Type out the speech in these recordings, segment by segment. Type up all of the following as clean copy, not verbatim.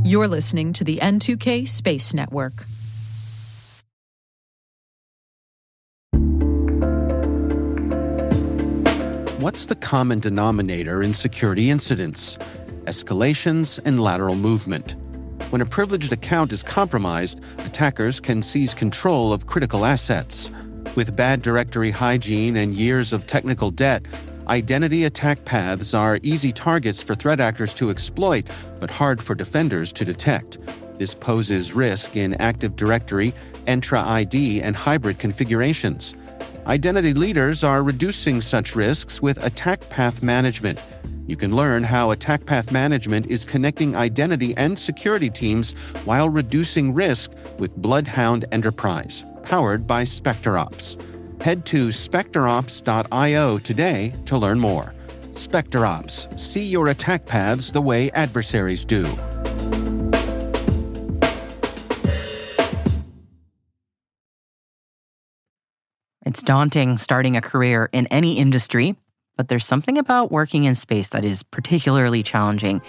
You're listening to the N2K Space Network. What's the common denominator in security incidents? Escalations and lateral movement. When a privileged account is compromised, attackers can seize control of critical assets. With bad directory hygiene and years of technical debt, identity attack paths are easy targets for threat actors to exploit, but hard for defenders to detect. This poses risk in Active Directory, Entra ID, and hybrid configurations. Identity leaders are reducing such risks with attack path management. You can learn how attack path management is connecting identity and security teams while reducing risk with Bloodhound Enterprise, powered by SpecterOps. Head to specterops.io today to learn more. SpecterOps, see your attack paths the way adversaries do. It's daunting starting a career in any industry, but there's something about working in space that is particularly challenging.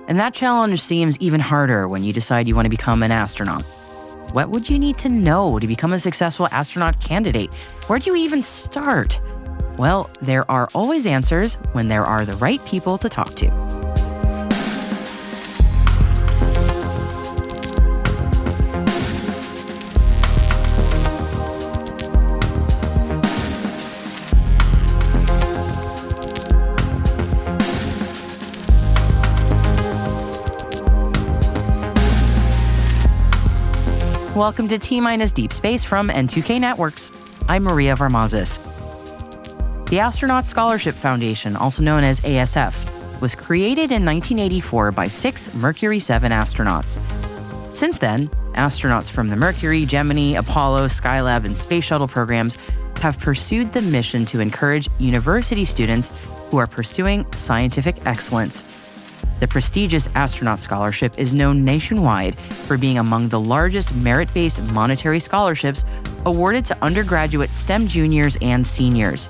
And that challenge seems even harder when you decide you want to become an astronaut. What would you need to know to become a successful astronaut candidate? Where do you even start? Well, there are always answers when there are the right people to talk to. Welcome to T-Minus Deep Space from N2K Networks. I'm Maria Varmazes. The Astronaut Scholarship Foundation, also known as ASF, was created in 1984 by 6 Mercury 7 astronauts. Since then, astronauts from the Mercury, Gemini, Apollo, Skylab, and Space Shuttle programs have pursued the mission to encourage university students who are pursuing scientific excellence. The prestigious Astronaut Scholarship is known nationwide for being among the largest merit-based monetary scholarships awarded to undergraduate STEM juniors and seniors.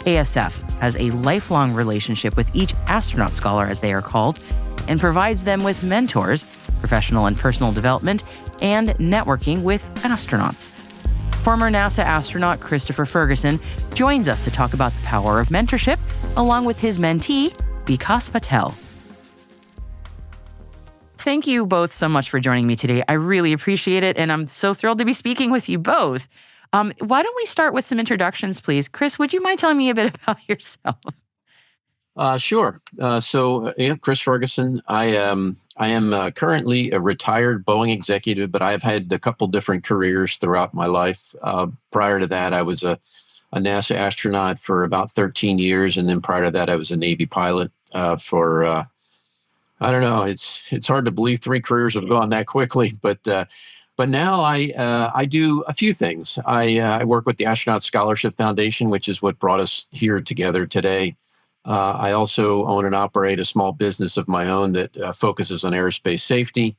ASF has a lifelong relationship with each astronaut scholar, as they are called, and provides them with mentors, professional and personal development, and networking with astronauts. Former NASA astronaut Christopher Ferguson joins us to talk about the power of mentorship, along with his mentee, Vikas Patel. Thank you both so much for joining me today. I really appreciate it, and I'm so thrilled to be speaking with you both. Why don't we start with some introductions, please? Chris, would you mind telling me a bit about yourself? Sure. Chris Ferguson. I am currently a retired Boeing executive, but I've had a couple different careers throughout my life. Prior to that, I was a NASA astronaut for about 13 years, and then prior to that, I was a Navy pilot for I don't know. It's hard to believe 3 careers have gone that quickly, but now I do a few things. I work with the Astronaut Scholarship Foundation, which is what brought us here together today. I also own and operate a small business of my own that focuses on aerospace safety.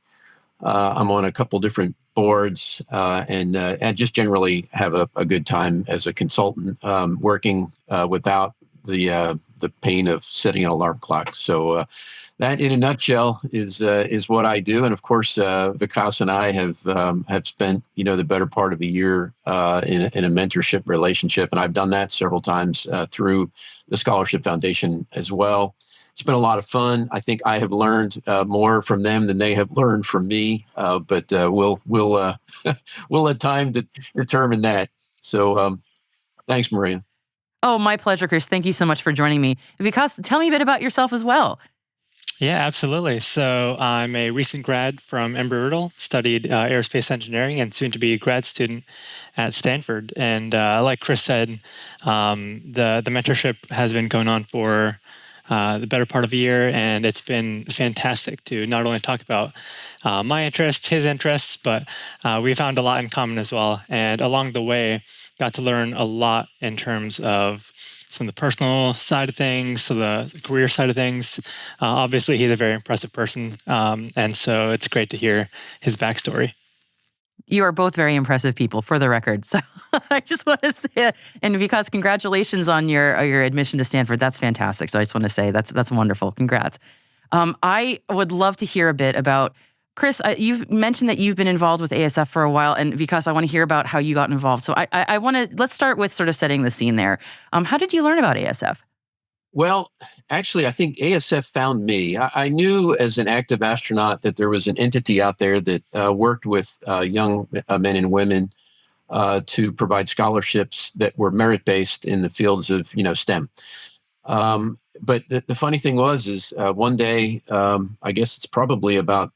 I'm on a couple different boards and just generally have a good time as a consultant, working without the pain of setting an alarm clock. So that, in a nutshell, is what I do. And of course, Vikas and I have spent the better part of a year in a mentorship relationship, and I've done that several times through the Scholarship Foundation as well. It's been a lot of fun. I think I have learned more from them than they have learned from me. But we'll let time to determine that. So thanks, Maria. Oh, my pleasure, Chris. Thank you so much for joining me. Vikas, tell me a bit about yourself as well. Yeah, absolutely. So I'm a recent grad from Embry-Riddle, studied aerospace engineering, and soon to be a grad student at Stanford. And like Chris said, the mentorship has been going on for the better part of a year, and it's been fantastic to not only talk about my interests, his interests, but we found a lot in common as well. And along the way, got to learn a lot in terms of from the personal side of things to the career side of things. Obviously, he's a very impressive person, and so it's great to hear his backstory. You are both very impressive people, for the record. So I just want to say, and Vikas, congratulations on your admission to Stanford. That's fantastic. So I just want to say that's wonderful. Congrats. I would love to hear a bit about, Chris, you've mentioned that you've been involved with ASF for a while, and Vikas, I want to hear about how you got involved. So I want to, let's start with sort of setting the scene there. How did you learn about ASF? Well, actually, I think ASF found me. I knew as an active astronaut that there was an entity out there that worked with young men and women to provide scholarships that were merit-based in the fields of, STEM. But the funny thing is one day, I guess it's probably about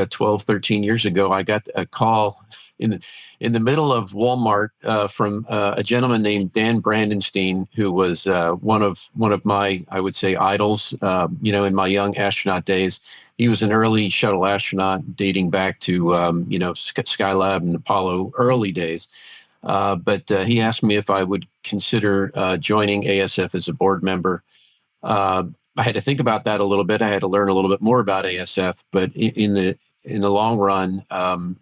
12, 13 years ago, I got a call in the middle of Walmart from a gentleman named Dan Brandenstein, who was one of my, I would say, idols. In my young astronaut days, he was an early shuttle astronaut dating back to Skylab and Apollo early days. But he asked me if I would consider joining ASF as a board member. I had to think about that a little bit. I had to learn a little bit more about ASF, but in the long run,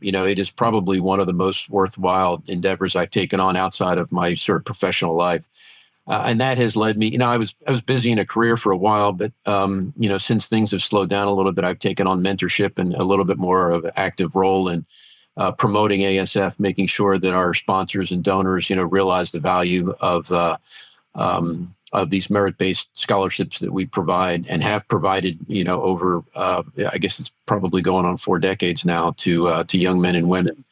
it is probably one of the most worthwhile endeavors I've taken on outside of my sort of professional life. And that has led me, I was busy in a career for a while, but, since things have slowed down a little bit, I've taken on mentorship and a little bit more of an active role in promoting ASF, making sure that our sponsors and donors, realize the value of these merit-based scholarships that we provide and have provided, over, I guess it's probably going on 4 decades now to young men and women.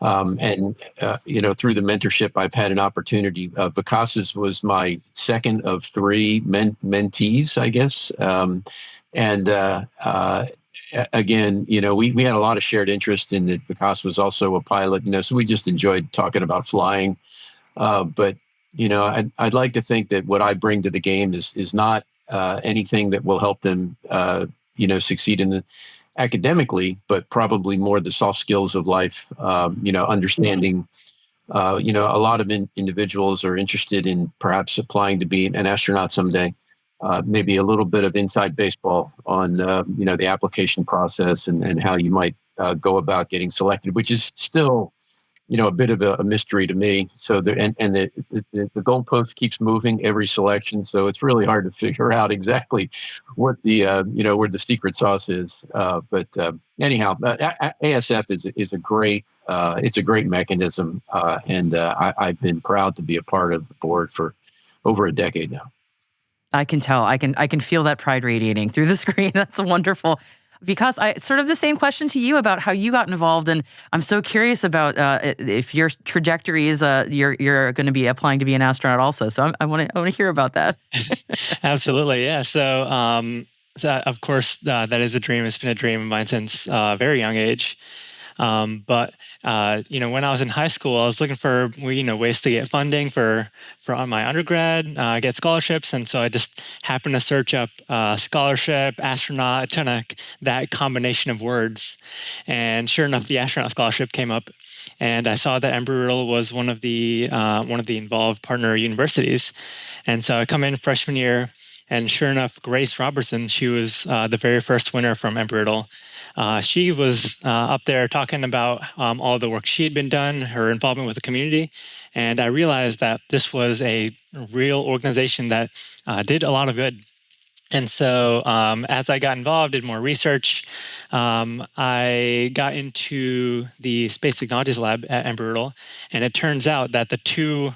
Through the mentorship, I've had an opportunity. Vikas's was my second of 3 mentees, I guess. Again, we had a lot of shared interest in that. Vikas was also a pilot, so we just enjoyed talking about flying. But I'd like to think that what I bring to the game is not anything that will help them, succeed in the academically, but probably more the soft skills of life. Understanding. A lot of individuals are interested in perhaps applying to be an astronaut someday. Maybe a little bit of inside baseball on the application process and how you might go about getting selected, which is still a bit of a mystery to me. So the goalpost keeps moving every selection, so it's really hard to figure out exactly what the where the secret sauce is. But anyhow, ASF is a great it's a great mechanism, and I've been proud to be a part of the board for over a decade now. I can tell. I can feel that pride radiating through the screen. That's wonderful. Because I sort of the same question to you about how you got involved, and I'm so curious about if your trajectory is you're going to be applying to be an astronaut also. So I want to hear about that. Absolutely, yeah. So of course that is a dream. It's been a dream of mine since a very young age. But when I was in high school, I was looking for ways to get funding for my undergrad, get scholarships, and so I just happened to search up scholarship, astronaut, kind of that combination of words, and sure enough, the Astronaut Scholarship came up, and I saw that Embry-Riddle was one of the involved partner universities, and so I come in freshman year. And sure enough, Grace Robertson, she was the very first winner from Embry-Riddle. She was up there talking about all the work she had been done, her involvement with the community. And I realized that this was a real organization that did a lot of good. And so as I got involved, did more research, I got into the Space Technologies Lab at Embry-Riddle. And it turns out that the 2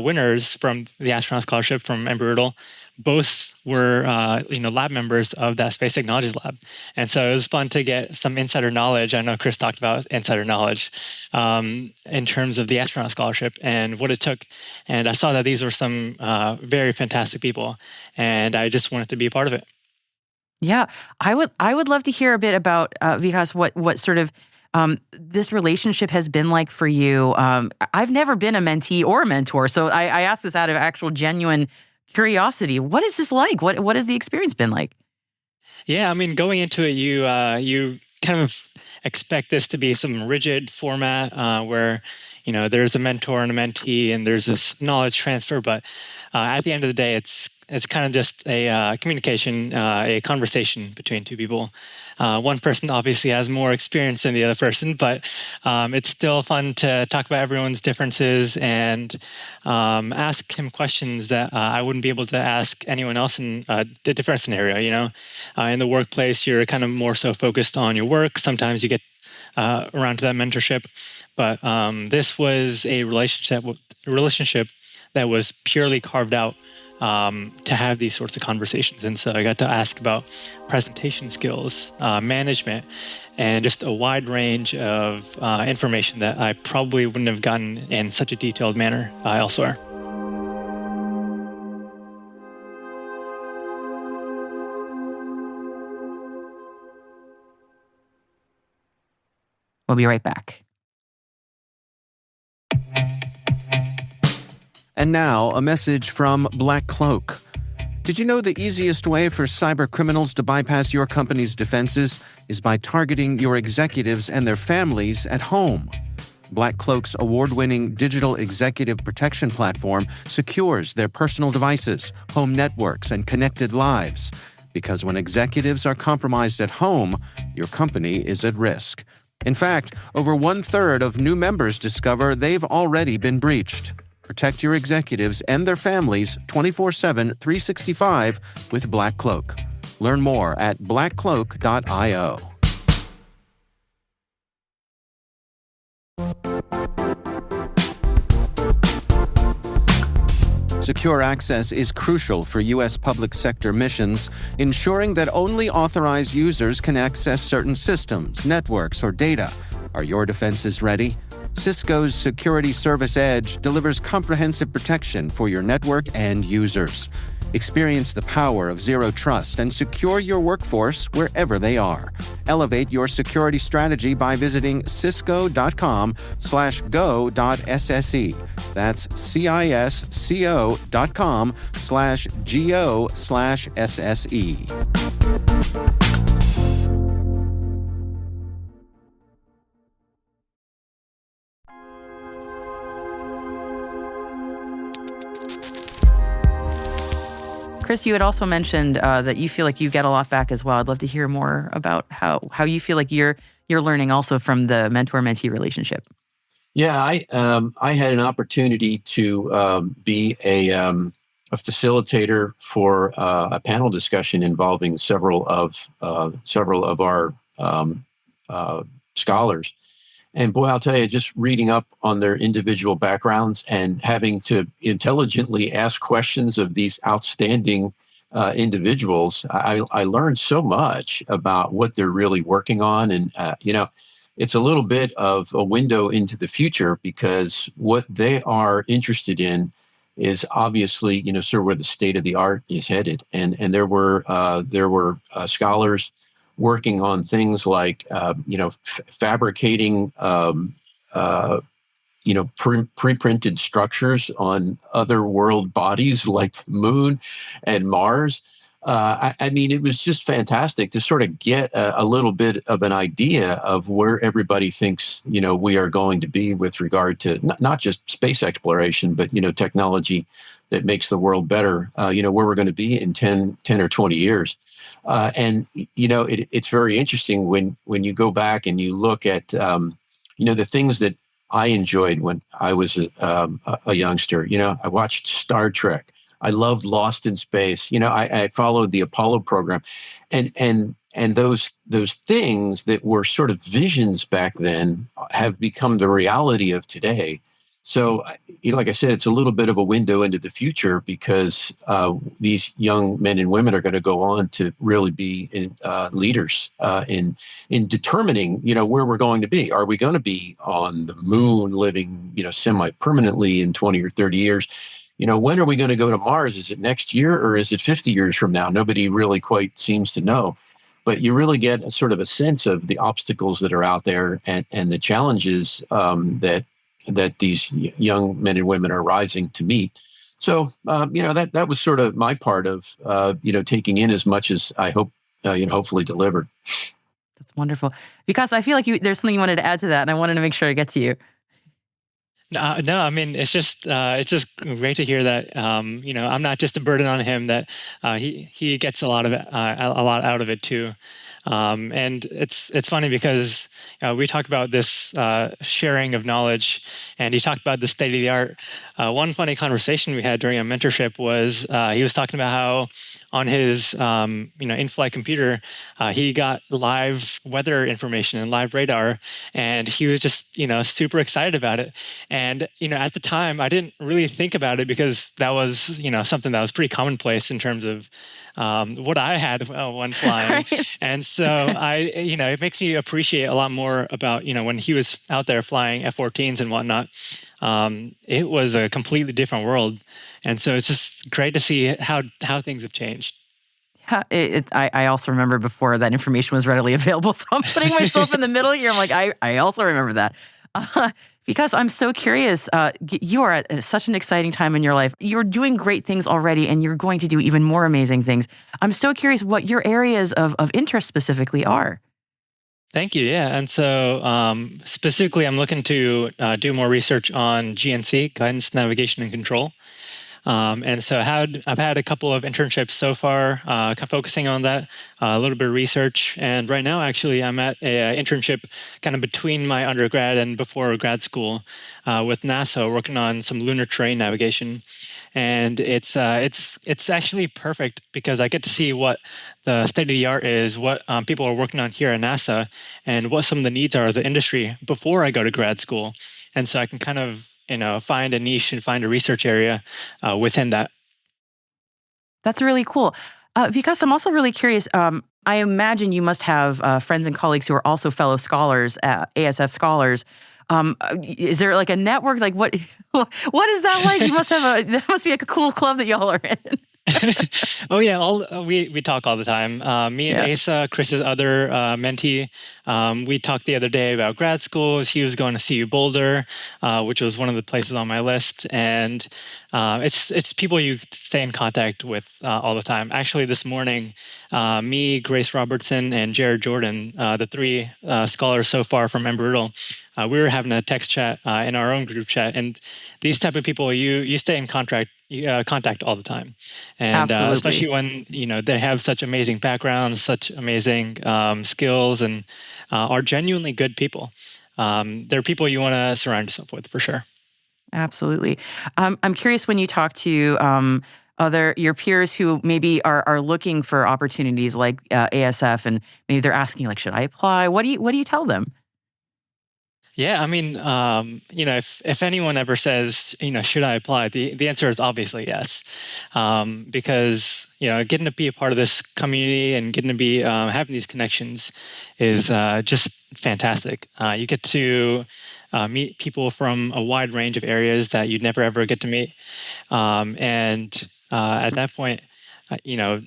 winners from the Astronaut Scholarship from Embry-Riddle both were lab members of that Space Technologies Lab. And so it was fun to get some insider knowledge. I know Chris talked about insider knowledge in terms of the Astronaut Scholarship and what it took. And I saw that these were some very fantastic people, and I just wanted to be a part of it. Yeah, I would love to hear a bit about Vikas, what sort of this relationship has been like for you. I've never been a mentee or a mentor, so I ask this out of actual genuine curiosity. What is this like? What has the experience been like? Yeah, I mean, going into it, you kind of expect this to be some rigid format where there's a mentor and a mentee, and there's this knowledge transfer. But at the end of the day, it's It's kind of just a communication, a conversation between two people. One person obviously has more experience than the other person, but it's still fun to talk about everyone's differences and ask him questions that I wouldn't be able to ask anyone else in a different scenario. In the workplace, you're kind of more so focused on your work. Sometimes you get around to that mentorship, but this was a relationship that was purely carved out to have these sorts of conversations. And so I got to ask about presentation skills, management, and just a wide range of information that I probably wouldn't have gotten in such a detailed manner elsewhere. We'll be right back. And now, a message from Black Cloak. Did you know the easiest way for cyber criminals to bypass your company's defenses is by targeting your executives and their families at home? Black Cloak's award-winning digital executive protection platform secures their personal devices, home networks, and connected lives. Because when executives are compromised at home, your company is at risk. In fact, over 1/3 of new members discover they've already been breached. Protect your executives and their families 24/7, 365 with Black Cloak. Learn more at blackcloak.io. Secure access is crucial for U.S. public sector missions, ensuring that only authorized users can access certain systems, networks, or data. Are your defenses ready? Cisco's Security Service Edge delivers comprehensive protection for your network and users. Experience the power of zero trust and secure your workforce wherever they are. Elevate your security strategy by visiting cisco.com/go.sse. That's cisco.com/go/sse. Chris, you had also mentioned that you feel like you get a lot back as well. I'd love to hear more about how you feel like you're learning also from the mentor-mentee relationship. Yeah, I had an opportunity to be a facilitator for a panel discussion involving several of our scholars. And boy, I'll tell you, just reading up on their individual backgrounds and having to intelligently ask questions of these outstanding individuals, I learned so much about what they're really working on. And, it's a little bit of a window into the future because what they are interested in is obviously, sort of where the state of the art is headed. And there were scholars working on things like, fabricating, pre-printed structures on other world bodies like the Moon and Mars. I mean, it was just fantastic to sort of get a little bit of an idea of where everybody thinks, we are going to be with regard to not just space exploration, but, technology that makes the world better, where we're going to be in 10 or 20 years. It's very interesting when you go back and you look at, the things that I enjoyed when I was a youngster. I watched Star Trek. I loved Lost in Space. I followed the Apollo program, and those things that were sort of visions back then have become the reality of today. So, like I said, it's a little bit of a window into the future because these young men and women are going to go on to really be leaders in determining, where we're going to be. Are we going to be on the moon, living, semi-permanently in 20 or 30 years? When are we going to go to Mars? Is it next year or is it 50 years from now? Nobody really quite seems to know. But you really get a sort of a sense of the obstacles that are out there and the challenges that these young men and women are rising to meet. So, that was sort of my part of, taking in as much as I hope, hopefully delivered. That's wonderful. Because I feel like there's something you wanted to add to that, and I wanted to make sure I get to you. No, I mean it's just great to hear that I'm not just a burden on him. That he gets a lot of a lot out of it too. And it's funny because we talk about this sharing of knowledge, and he talked about the state of the art. One funny conversation we had during a mentorship was he was talking about how on his in-flight computer he got live weather information and live radar, and he was just super excited about it. And at the time, I didn't really think about it because that was something that was pretty commonplace in terms of what I had when flying. Right. And so it makes me appreciate a lot more about when he was out there flying F-14s and whatnot. It was a completely different world, and so it's just great to see how things have changed. Yeah, I also remember before that information was readily available. So I'm putting myself in the middle here. I'm like, I also remember that. Because I'm so curious, you are at such an exciting time in your life. You're doing great things already, and you're going to do even more amazing things. I'm so curious what your areas of interest specifically are. Thank you. Yeah, and so specifically, I'm looking to do more research on GNC, guidance, navigation, and control. And so I've had a couple of internships so far, focusing on that, a little bit of research. And right now, actually, I'm at a internship kind of between my undergrad and before grad school with NASA, working on some lunar terrain navigation. And it's actually perfect because I get to see what the state of the art is, what people are working on here at NASA, and what some of the needs are of the industry before I go to grad school. And so I can kind of find a niche and find a research area within that. That's really cool. Because I'm also really curious. I imagine you must have friends and colleagues who are also fellow scholars, ASF scholars. Is there like a network? Like what? What is that like? You must have that must be like a cool club that y'all are in. Oh yeah, we talk all the time. Me and Yeah. Asa, Chris's other mentee, we talked the other day about grad schools. He was going to CU Boulder, which was one of the places on my list, and it's people you stay in contact with all the time. Actually, this morning, me, Grace Robertson, and Jared Jordan, the three scholars so far from Embry-Riddle, we were having a text chat in our own group chat, and these type of people you stay in contact all the time, and especially Absolutely. when they have such amazing backgrounds, such amazing skills, and are genuinely good people. They're people you want to surround yourself with for sure. Absolutely. I'm curious when you talk to other your peers who maybe are looking for opportunities like ASF, and maybe they're asking like, should I apply? What do you tell them? Yeah, I mean, if anyone ever says, should I apply? The answer is obviously yes, because getting to be a part of this community and getting to be having these connections is just fantastic. You get to meet people from a wide range of areas that you'd never ever get to meet, and at that point, you know,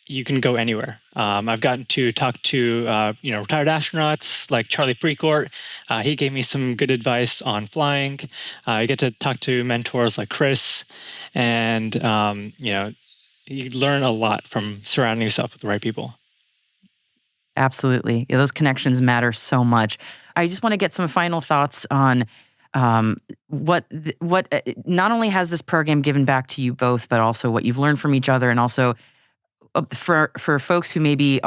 you can go anywhere. I've gotten to talk to retired astronauts like Charlie Precourt. He gave me some good advice on flying. I get to talk to mentors like Chris, and you learn a lot from surrounding yourself with the right people. Absolutely. Yeah, those connections matter so much. I just want to get some final thoughts on what not only has this program given back to you both, but also what you've learned from each other, and also for folks who maybe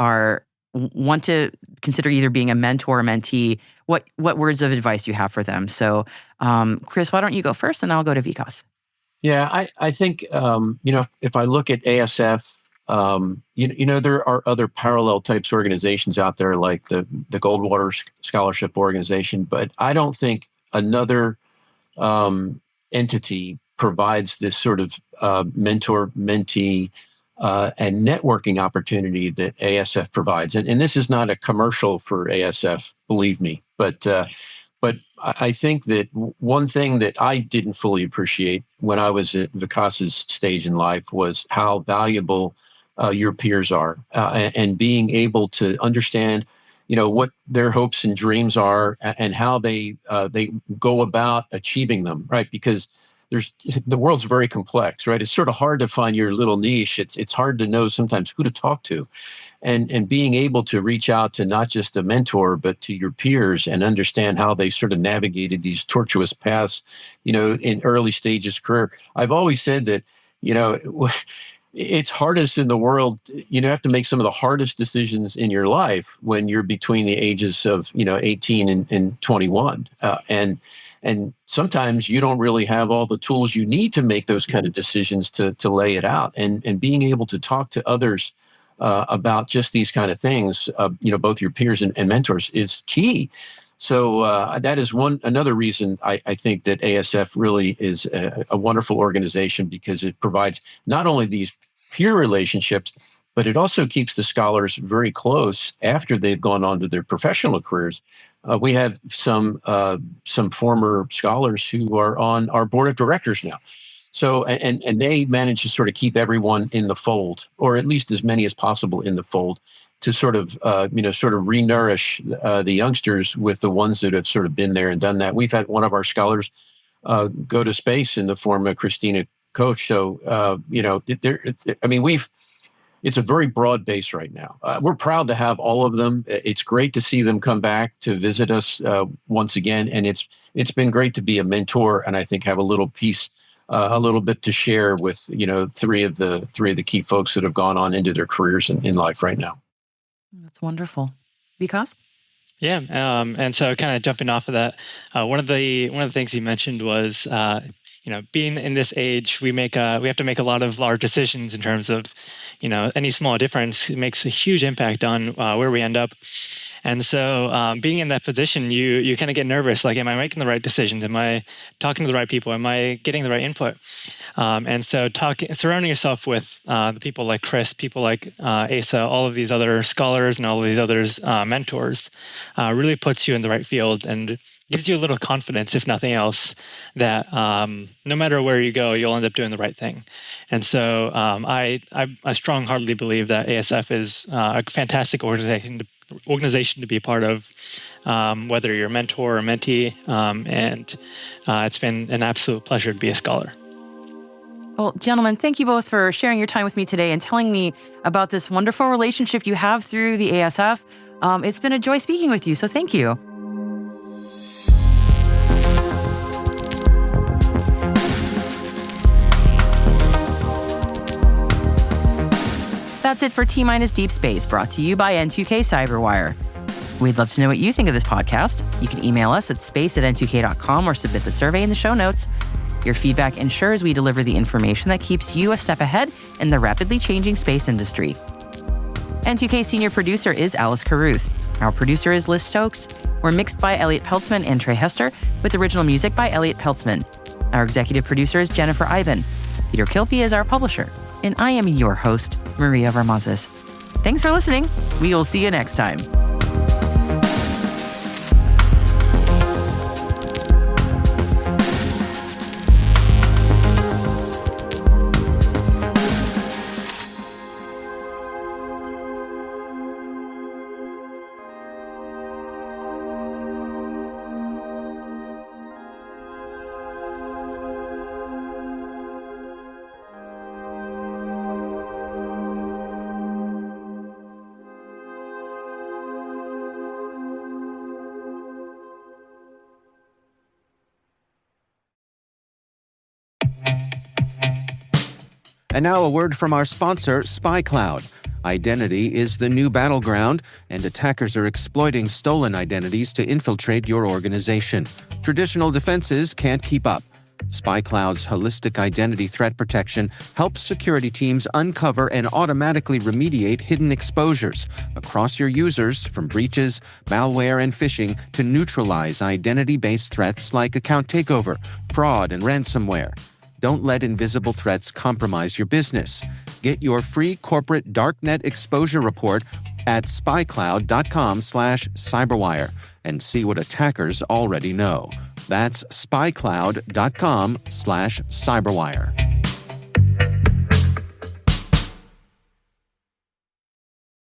want to consider either being a mentor or mentee. What words of advice you have for them? So, Chris, why don't you go first, and I'll go to Vikas. Yeah, I think if I look at ASF, there are other parallel types organizations out there like the Goldwater Scholarship Organization, but I don't think another entity provides this sort of mentor mentee and networking opportunity that ASF provides. And this is not a commercial for ASF, believe me, but I think that one thing that I didn't fully appreciate when I was at Vikas's stage in life was how valuable your peers are, and being able to understand, what their hopes and dreams are, and how they go about achieving them, right? Because the world's very complex, right? It's sort of hard to find your little niche. It's hard to know sometimes who to talk to. And being able to reach out to not just a mentor, but to your peers and understand how they sort of navigated these tortuous paths, in early stages of career. I've always said that, it's hardest in the world. You have to make some of the hardest decisions in your life when you're between the ages of, 18 and 21. And sometimes you don't really have all the tools you need to make those kind of decisions to lay it out. And being able to talk to others about just these kind of things, both your peers and mentors, is key. So that is another reason I think that ASF really is a wonderful organization, because it provides not only these peer relationships, but it also keeps the scholars very close after they've gone on to their professional careers. We have some former scholars who are on our board of directors now. So, and they manage to sort of keep everyone in the fold, or at least as many as possible in the fold, to sort of re-nourish the youngsters with the ones that have sort of been there and done that. We've had one of our scholars go to space in the form of Christina Koch. So, it's a very broad base right now. We're proud to have all of them. It's great to see them come back to visit us once again. And it's been great to be a mentor, and I think have a little bit to share with, three of the key folks that have gone on into their careers in life right now. That's wonderful. Vikas? Yeah, and so kind of jumping off of that, one of the things you mentioned was, being in this age, we have to make a lot of large decisions in terms of, any small difference makes a huge impact on where we end up. And so being in that position, you kind of get nervous, like, am I making the right decisions? Am I talking to the right people? Am I getting the right input? And so surrounding yourself with the people like Chris, people like Asa, all of these other scholars and all of these others mentors really puts you in the right field and gives you a little confidence, if nothing else, that no matter where you go, you'll end up doing the right thing. And so I strong-heartedly believe that ASF is a fantastic organization to be a part of, whether you're a mentor or mentee, and it's been an absolute pleasure to be a scholar. Well, gentlemen, thank you both for sharing your time with me today and telling me about this wonderful relationship you have through the ASF. It's been a joy speaking with you, so thank you. That's it for T-Minus Deep Space, brought to you by N2K Cyberwire. We'd love to know what you think of this podcast. You can email us at space@n2k.com or submit the survey in the show notes. Your feedback ensures we deliver the information that keeps you a step ahead in the rapidly changing space industry. N2K senior producer is Alice Carruth. Our producer is Liz Stokes. We're mixed by Elliot Peltzman and Trey Hester, with original music by Elliot Peltzman. Our executive producer is Jennifer Ivan. Peter Kilpie is our publisher. And I am your host, Maria Varmazes. Thanks for listening. We will see you next time. And now a word from our sponsor, SpyCloud. Identity is the new battleground, and attackers are exploiting stolen identities to infiltrate your organization. Traditional defenses can't keep up. SpyCloud's holistic identity threat protection helps security teams uncover and automatically remediate hidden exposures across your users, from breaches, malware, and phishing to neutralize identity-based threats like account takeover, fraud, and ransomware. Don't let invisible threats compromise your business. Get your free corporate darknet exposure report at spycloud.com/cyberwire and see what attackers already know. That's spycloud.com/cyberwire.